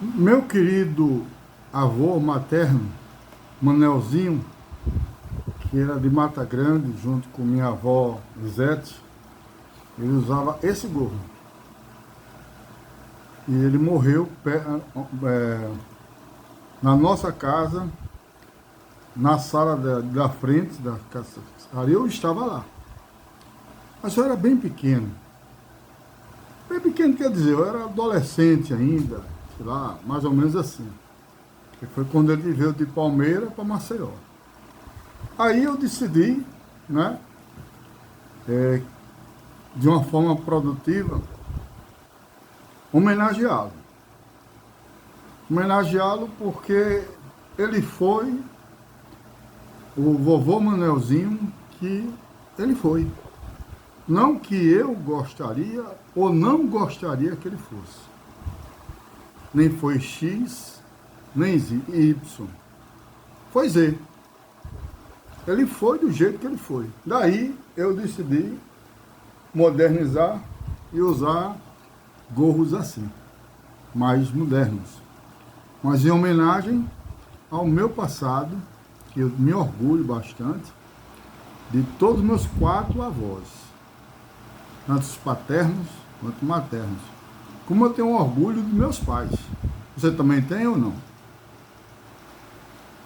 Meu querido avô materno, Manelzinho, que era de Mata Grande, junto com minha avó Lisete, ele usava esse gorro. E ele morreu na nossa casa, na sala da frente da casa. Ali eu estava lá. Mas eu era bem pequeno. Bem pequeno quer dizer, eu era adolescente ainda, sei lá, mais ou menos assim. Que foi quando ele veio de Palmeira para Maceió. Aí eu decidi, né, de uma forma produtiva, homenageá-lo. Homenageá-lo porque ele foi o vovô Manelzinho que ele foi. Não que eu gostaria ou não gostaria que ele fosse. Nem foi X, nem Y. Foi Z. Ele foi do jeito que ele foi. Daí eu decidi modernizar e usar gorros assim, mais modernos. Mas em homenagem ao meu passado, que eu me orgulho bastante, de todos os meus 4 avós, tanto os paternos quanto maternos. Como eu tenho orgulho dos meus pais. Você também tem ou não?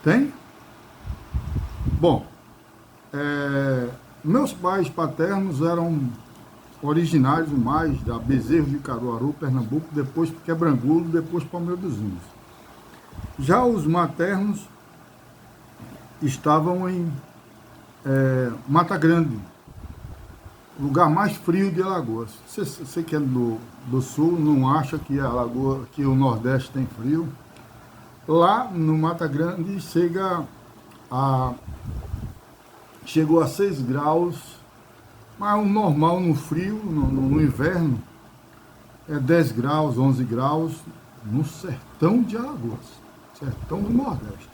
Tem? Bom, meus pais paternos eram originários mais da Bezerro de Caruaru, Pernambuco, depois Quebrangulo, depois Palmeira dos Índios. Já os maternos estavam em Mata Grande, lugar mais frio de Alagoas. Você que é do sul, não acha que a Alagoa, que o Nordeste tem frio. Lá no Mata Grande chegou a 6 graus, mas o normal no frio, no inverno, é 10 graus, 11 graus, no sertão de Alagoas, sertão do Nordeste.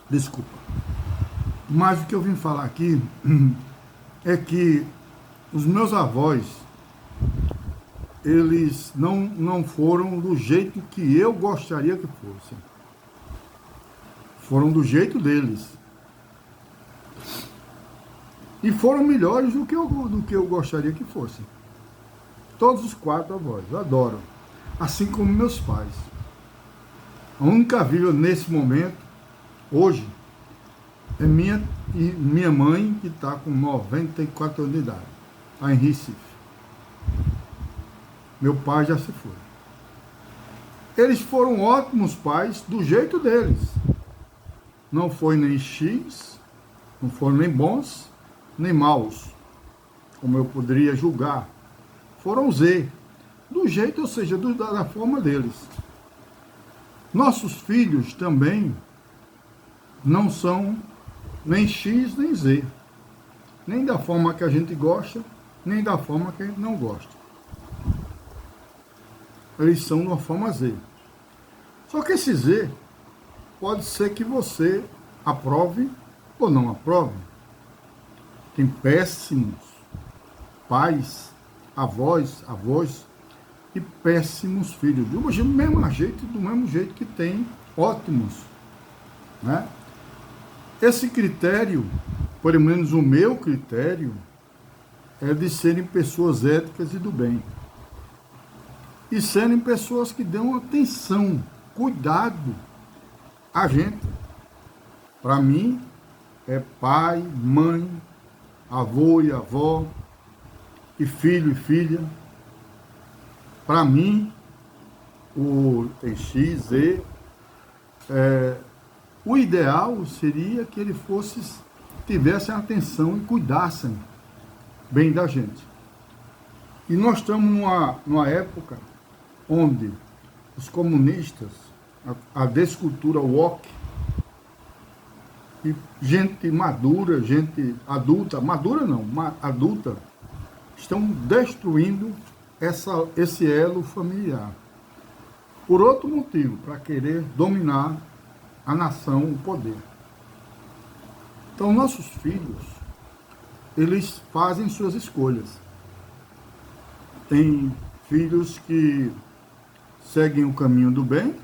Desculpa. Mas o que eu vim falar aqui é que os meus avós, eles não foram do jeito que eu gostaria que fossem. Foram do jeito deles. E foram melhores do que eu gostaria que fossem. Todos os 4 avós, eu adoro. Assim como meus pais. A única viva nesse momento, hoje, é minha mãe, que está com 94 anos de idade. Está em Recife. Meu pai já se foi. Eles foram ótimos pais do jeito deles. Não foi nem X, não foram nem bons, nem maus, como eu poderia julgar. Foram Z, do jeito, ou seja, da forma deles. Nossos filhos também não são nem X, nem Z. Nem da forma que a gente gosta, nem da forma que a gente não gosta. Eles são de uma forma Z. Só que esse Z pode ser que você aprove ou não aprove. Tem péssimos pais, avós e péssimos filhos. Do mesmo jeito que tem ótimos, né? Esse critério, pelo menos o meu critério, é de serem pessoas éticas e do bem. E serem pessoas que dão atenção, cuidado a gente. Para mim, é pai, mãe, avô e avó, e filho e filha. Para mim, tem X, Z, o ideal seria que ele tivessem atenção e cuidassem bem da gente. E nós estamos numa época onde os comunistas, a descultura woke, e gente madura, gente adulta, madura não, adulta, estão destruindo esse elo familiar. Por outro motivo, para querer dominar a nação, o poder. Então, nossos filhos, eles fazem suas escolhas. Tem filhos que seguem o caminho do bem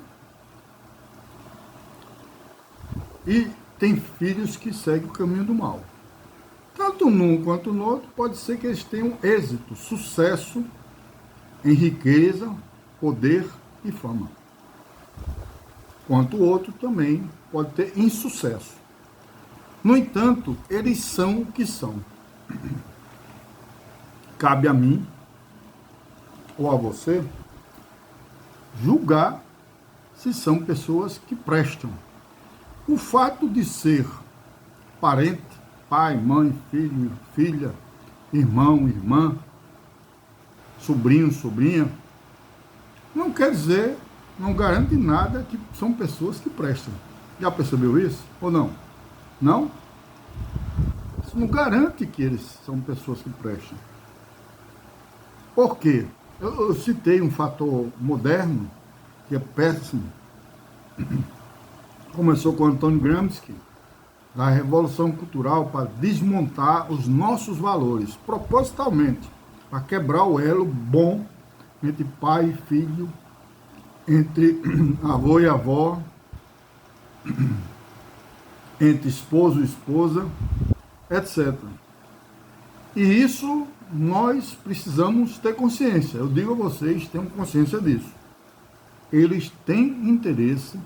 e tem filhos que seguem o caminho do mal. Tanto num quanto no outro, pode ser que eles tenham êxito, sucesso em riqueza, poder e fama. Quanto o outro também pode ter insucesso. No entanto, eles são o que são. Cabe a mim, ou a você, julgar se são pessoas que prestam. O fato de ser parente, pai, mãe, filho, filha, irmão, irmã, sobrinho, sobrinha, não quer dizer, não garante nada que são pessoas que prestam. Já percebeu isso? Ou não? Não? Isso não garante que eles são pessoas que prestam. Por quê? Eu citei um fator moderno, que é péssimo. Começou com Antônio Gramsci, da Revolução Cultural, para desmontar os nossos valores, propositalmente, para quebrar o elo bom entre pai e filho, entre avô e avó, entre esposo e esposa, etc. E isso nós precisamos ter consciência. Eu digo a vocês, tenham consciência disso. Eles têm interesse.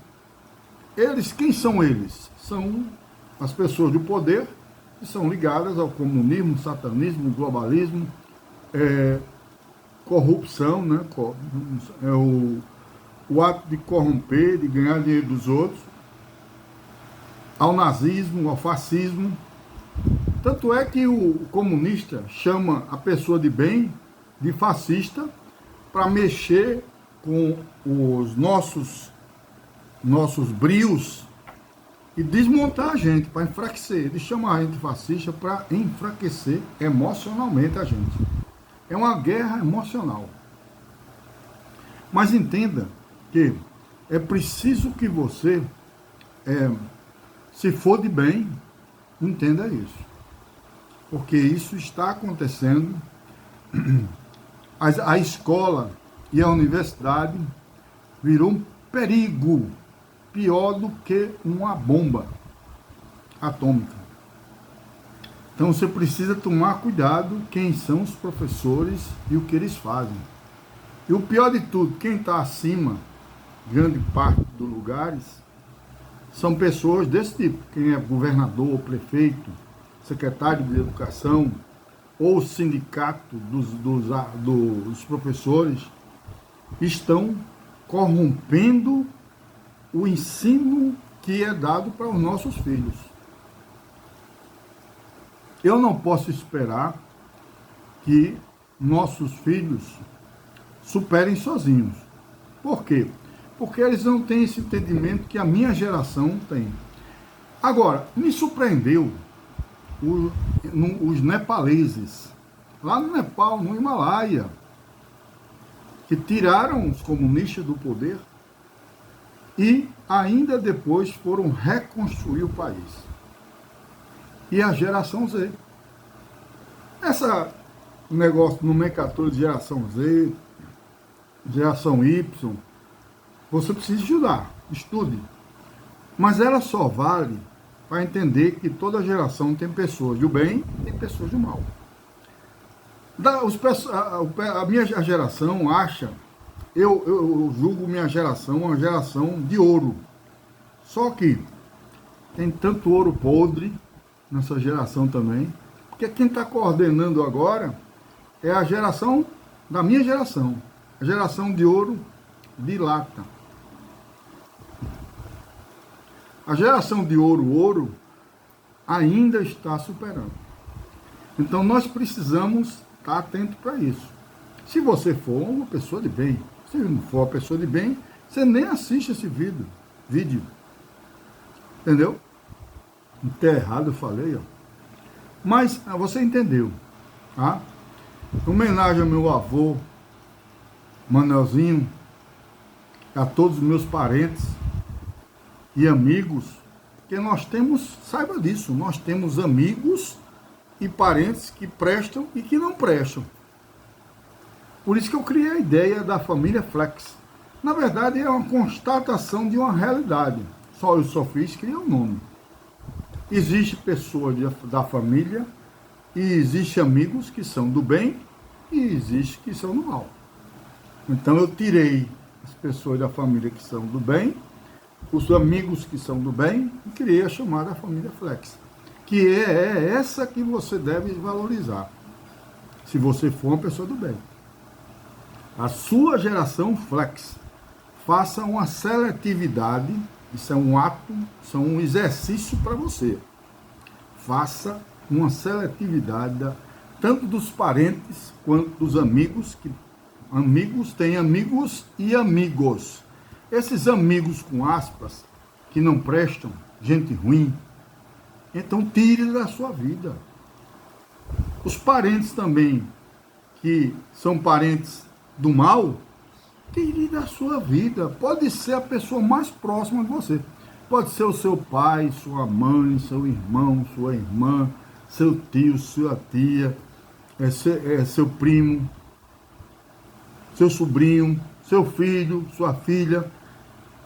Eles, quem são eles? São as pessoas do poder que são ligadas ao comunismo, satanismo, globalismo, corrupção, né? O ato de corromper, de ganhar dinheiro dos outros, ao nazismo, ao fascismo. Tanto é que o comunista chama a pessoa de bem de fascista para mexer com os nossos brios e desmontar a gente, para enfraquecer. Ele chama a gente de fascista para enfraquecer emocionalmente a gente. É uma guerra emocional. Mas entenda que é preciso que você, se for de bem, entenda isso. Porque isso está acontecendo. A escola e a universidade virou um perigo pior do que uma bomba atômica. Então você precisa tomar cuidado quem são os professores e o que eles fazem. E o pior de tudo, quem está acima, grande parte dos lugares, são pessoas desse tipo. Quem é governador, prefeito, secretário de educação, ou sindicato dos professores, estão corrompendo o ensino que é dado para os nossos filhos. Eu não posso esperar que nossos filhos superem sozinhos. Por quê? Porque eles não têm esse entendimento que a minha geração tem. Agora, me surpreendeu os nepaleses, lá no Nepal, no Himalaia, que tiraram os comunistas do poder e ainda depois foram reconstruir o país. E a geração Z. Essa negócio, nomenclatura de geração Z, geração Y, você precisa estudar, estude. Mas ela só vale para entender que toda geração tem pessoas do bem e tem pessoas do mal. A minha geração acha, eu julgo minha geração uma geração de ouro. Só que tem tanto ouro podre nessa geração também, porque quem está coordenando agora é a geração da minha geração, a geração de ouro de lata. A geração de ouro ainda está superando. Então nós precisamos estar atentos para isso. Se você for uma pessoa de bem, se não for uma pessoa de bem, você nem assiste esse vídeo. Entendeu? Não está errado, eu falei, ó. Mas você entendeu, tá? Em homenagem ao meu avô, Manuelzinho, a todos os meus parentes e amigos, que nós temos, saiba disso, nós temos amigos e parentes que prestam e que não prestam. Por isso que eu criei a ideia da família Flex. Na verdade, é uma constatação de uma realidade. Só eu só fiz criar o nome. Existe pessoa da família e existe amigos que são do bem e existe que são do mal. Então eu tirei as pessoas da família que são do bem, os amigos que são do bem, e criei a chamada família Flex, que é essa que você deve valorizar, se você for uma pessoa do bem. A sua geração Flex, faça uma seletividade, isso é um ato, isso é um exercício para você. Faça uma seletividade tanto dos parentes quanto dos amigos, que amigos têm amigos e amigos. Esses amigos com aspas, que não prestam, gente ruim, então tire da sua vida. Os parentes também, que são parentes do mal, tire da sua vida. Pode ser a pessoa mais próxima de você. Pode ser o seu pai, sua mãe, seu irmão, sua irmã, seu tio, sua tia, seu primo, seu sobrinho, seu filho, sua filha.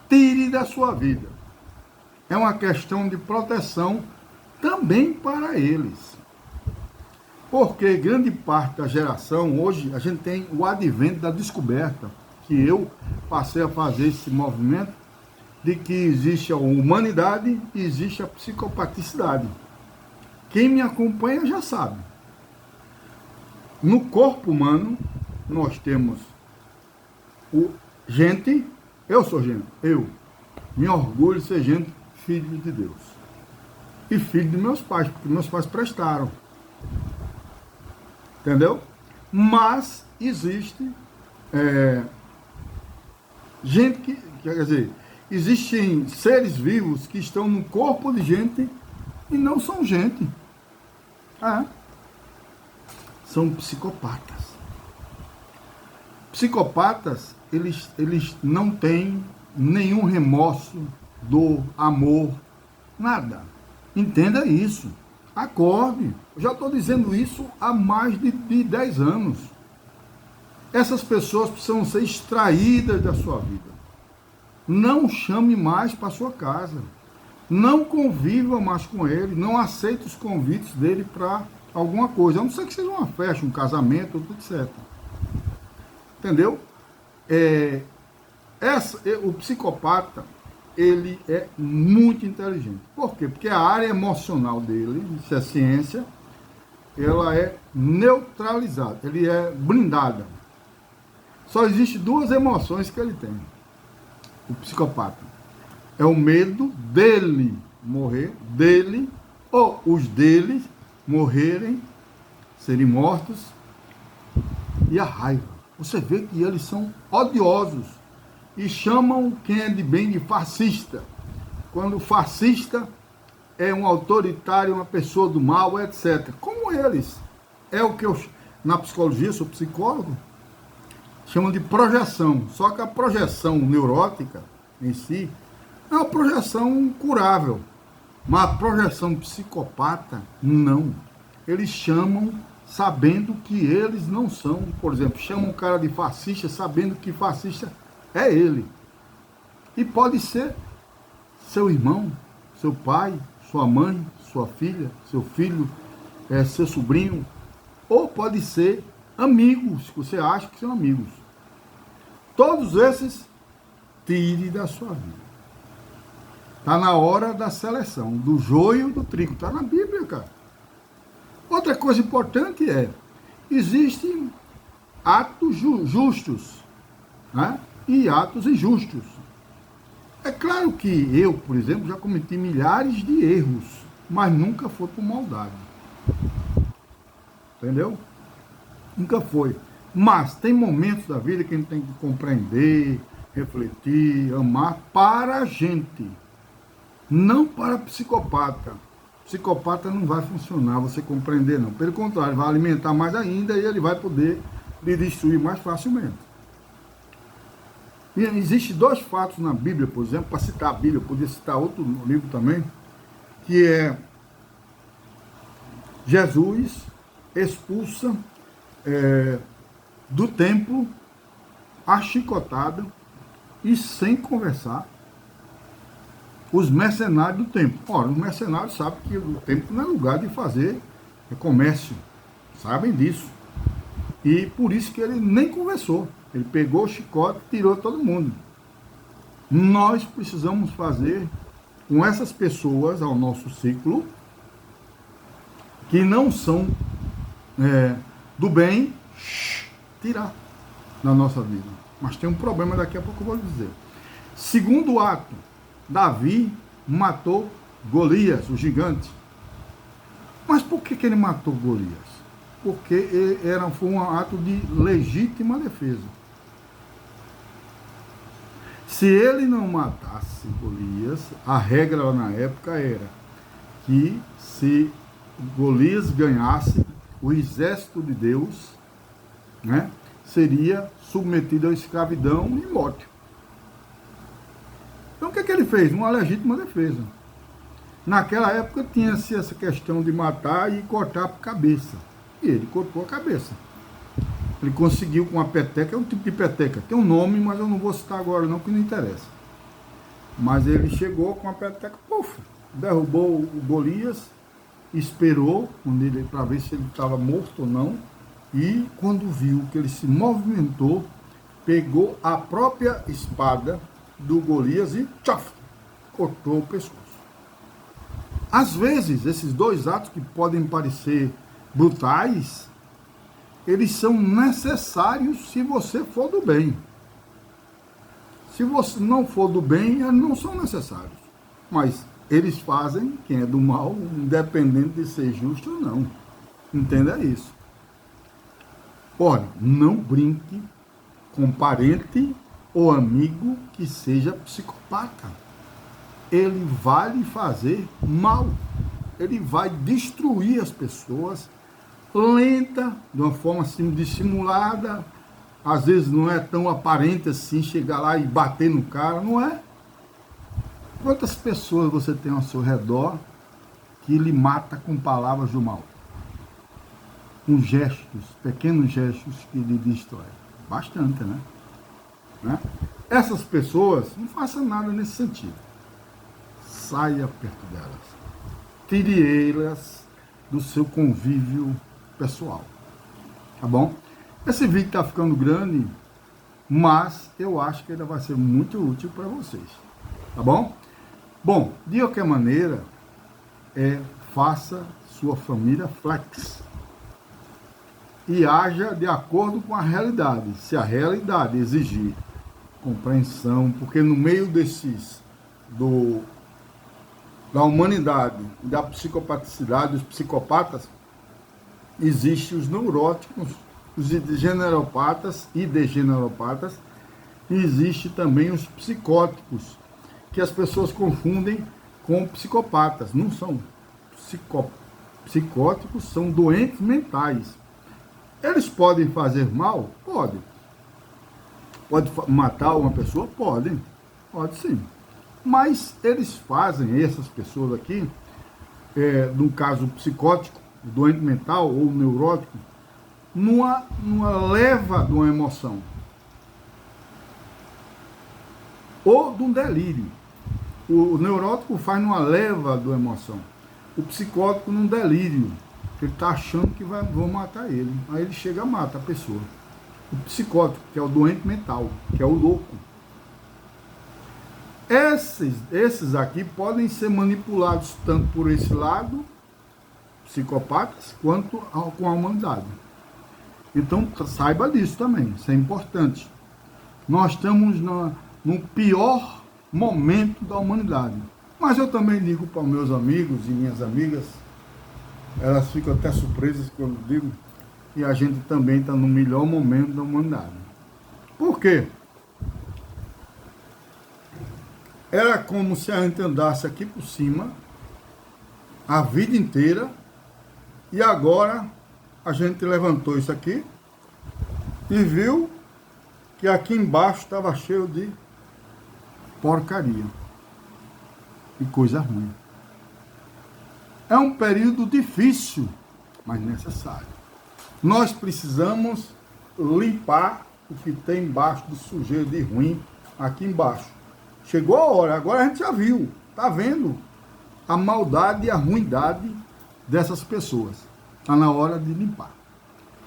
Tire da sua vida. É uma questão de proteção também para eles. Porque grande parte da geração, hoje, a gente tem o advento da descoberta, que eu passei a fazer esse movimento, de que existe a humanidade e existe a psicopaticidade. Quem me acompanha já sabe. No corpo humano, nós temos gente, eu sou gente, eu me orgulho de ser gente, filho de Deus. E filho de meus pais, porque meus pais prestaram. Entendeu? Mas existe gente que, quer dizer, existem seres vivos que estão no corpo de gente e não são gente. São psicopatas. Psicopatas, eles não têm nenhum remorso, dor, amor, nada. Entenda isso. Acorde. Eu já estou dizendo isso há mais de 10 anos. Essas pessoas precisam ser extraídas da sua vida. Não chame mais para sua casa. Não conviva mais com ele. Não aceite os convites dele para alguma coisa. A não ser que seja uma festa, um casamento, etc. Entendeu? O psicopata, ele é muito inteligente. Por quê? Porque a área emocional dele, isso é ciência, ela é neutralizada, ele é blindada. Só existe duas emoções que ele tem, o psicopata. É o medo dele morrer, dele, ou os deles morrerem, serem mortos, e a raiva. Você vê que eles são odiosos e chamam quem é de bem de fascista. Quando o fascista é um autoritário, uma pessoa do mal, etc. Como eles. É o que eu, na psicologia, sou psicólogo, chamam de projeção. Só que a projeção neurótica em si é uma projeção curável. Mas a projeção psicopata, não. Eles chamam sabendo que eles não são. Por exemplo, chamam um cara de fascista sabendo que fascista é ele. E pode ser seu irmão, seu pai, sua mãe, sua filha, seu filho, seu sobrinho. Ou pode ser amigos, que você acha que são amigos. Todos esses, tire da sua vida. Está na hora da seleção, do joio do trigo. Está na Bíblia, cara. Outra coisa importante existem atos justos, né? E atos injustos. É claro que eu, por exemplo, já cometi milhares de erros, mas nunca foi por maldade. Entendeu? Nunca foi. Mas tem momentos da vida que a gente tem que compreender, refletir, amar para a gente. Não para psicopata. Psicopata não vai funcionar, você compreender não. Pelo contrário, vai alimentar mais ainda e ele vai poder lhe destruir mais facilmente. E existem dois fatos na Bíblia, por exemplo, para citar a Bíblia, eu podia citar outro livro também, que é Jesus expulsa do templo, achicotada e sem conversar, os mercenários do templo. Ora, os mercenários sabem que o templo não é lugar de fazer comércio, sabem disso. E por isso que ele nem conversou. Ele pegou o chicote e tirou todo mundo. Nós precisamos fazer com essas pessoas ao nosso ciclo, que não são do bem, tirar da nossa vida. Mas tem um problema, daqui a pouco eu vou dizer. Segundo ato, Davi matou Golias, o gigante. Mas por que ele matou Golias? Porque foi um ato de legítima defesa. Se ele não matasse Golias, a regra na época era que se Golias ganhasse, o exército de Deus, né, seria submetido à escravidão e morte. Então o que ele fez? Uma legítima defesa. Naquela época tinha-se essa questão de matar e cortar a cabeça. E ele cortou a cabeça. Ele conseguiu com a peteca, é um tipo de peteca, tem um nome, mas eu não vou citar agora não, porque não interessa. Mas ele chegou com a peteca, puf, derrubou o Golias, esperou para ver se ele estava morto ou não, e quando viu que ele se movimentou, pegou a própria espada do Golias e tchaf, cortou o pescoço. Às vezes, esses dois atos que podem parecer brutais, eles são necessários se você for do bem. Se você não for do bem, eles não são necessários. Mas eles fazem quem é do mal, independente de ser justo ou não. Entenda isso. Olha, não brinque com parente ou amigo que seja psicopata. Ele vai lhe fazer mal. Ele vai destruir as pessoas lenta, de uma forma assim dissimulada, às vezes não é tão aparente assim, chegar lá e bater no cara, não é? Quantas pessoas você tem ao seu redor que lhe mata com palavras do mal? Com gestos, pequenos gestos que lhe destroem. Bastante, né? Essas pessoas, não façam nada nesse sentido. Saia perto delas. Tire elas do seu convívio pessoal, tá bom? Esse vídeo está ficando grande, mas eu acho que ele vai ser muito útil para vocês, tá bom? Bom, de qualquer maneira, faça sua família flex e haja de acordo com a realidade. Se a realidade exigir compreensão, porque no meio da humanidade, da psicopaticidade, dos psicopatas, existem os neuróticos, os generopatas e degeneropatas, e existe também os psicóticos, que as pessoas confundem com psicopatas. Não são psicóticos, são doentes mentais. Eles podem fazer mal? Podem. Pode matar uma pessoa? Podem. Pode sim. Mas eles fazem, essas pessoas aqui, no caso psicótico, doente mental ou neurótico, numa leva de uma emoção ou de um delírio. O neurótico faz numa leva de uma emoção, o psicótico num delírio, ele está achando que vão matar ele, aí ele chega e mata a pessoa. O psicótico, que é o doente mental, que é o louco. Esses aqui podem ser manipulados tanto por esse lado, psicopatas, quanto com a humanidade. Então, saiba disso também, isso é importante. Nós estamos no pior momento da humanidade. Mas eu também digo para os meus amigos e minhas amigas, elas ficam até surpresas quando eu digo, e a gente também está no melhor momento da humanidade. Por quê? Era como se a gente andasse aqui por cima a vida inteira e agora a gente levantou isso aqui e viu que aqui embaixo estava cheio de porcaria e coisa ruim. É um período difícil, mas necessário. Nós precisamos limpar o que tem embaixo de sujeira, de ruim, aqui embaixo. Chegou a hora, agora a gente já viu, tá vendo a maldade e a ruindade dessas pessoas. Está na hora de limpar.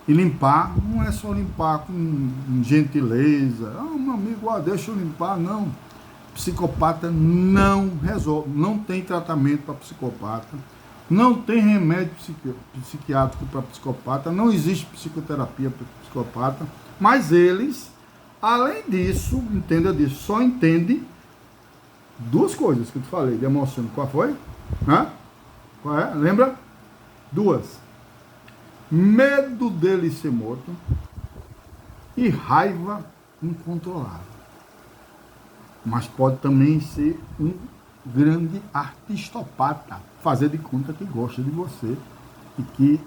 E limpar não é só limpar com gentileza. Ah, meu amigo, deixa eu limpar. Não. Psicopata não resolve. Não tem tratamento para psicopata. Não tem remédio psiquiátrico para psicopata. Não existe psicoterapia para psicopata. Mas eles, além disso, entenda disso, só entende duas coisas que eu te falei de emoção. Qual foi? Qual é? Lembra? Duas. Medo dele ser morto e raiva incontrolável. Mas pode também ser um grande artistopata, fazer de conta que gosta de você e que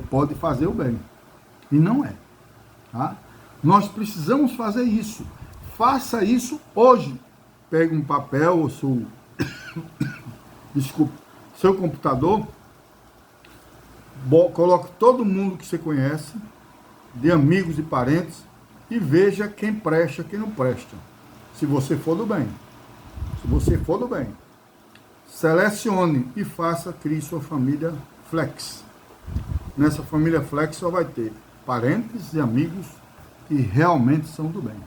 pode fazer o bem. E não é. Tá? Nós precisamos fazer isso. Faça isso hoje. Pegue um papel ou seu computador, coloque todo mundo que você conhece, de amigos e parentes, e veja quem presta, quem não presta. Se você for do bem. Se você for do bem. Selecione e crie sua família flex. Nessa família flex só vai ter parentes e amigos que realmente são do bem.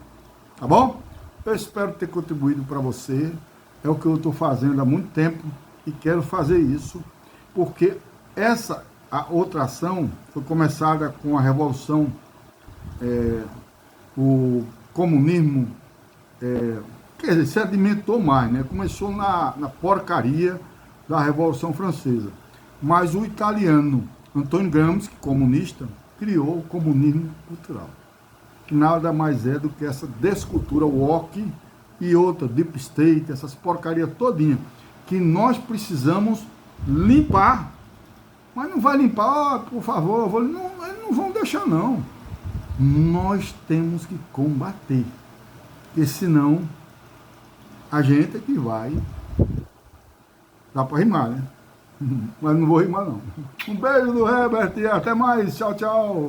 Tá bom? Eu espero ter contribuído para você. É o que eu estou fazendo há muito tempo e quero fazer isso, porque a outra ação foi começada com a Revolução, o comunismo, quer dizer, sedimentou mais, né? Começou na porcaria da Revolução Francesa. Mas o italiano Antônio Gramsci, comunista, criou o comunismo cultural. Que nada mais é do que essa descultura woke e outra, deep state, essas porcarias todinha, que nós precisamos limpar. Mas não vai limpar, por favor, não, eles não vão deixar não. Nós temos que combater, porque senão a gente é que vai. Dá para rimar, né? Mas não vou rimar não. Um beijo do Herbert e até mais. Tchau, tchau.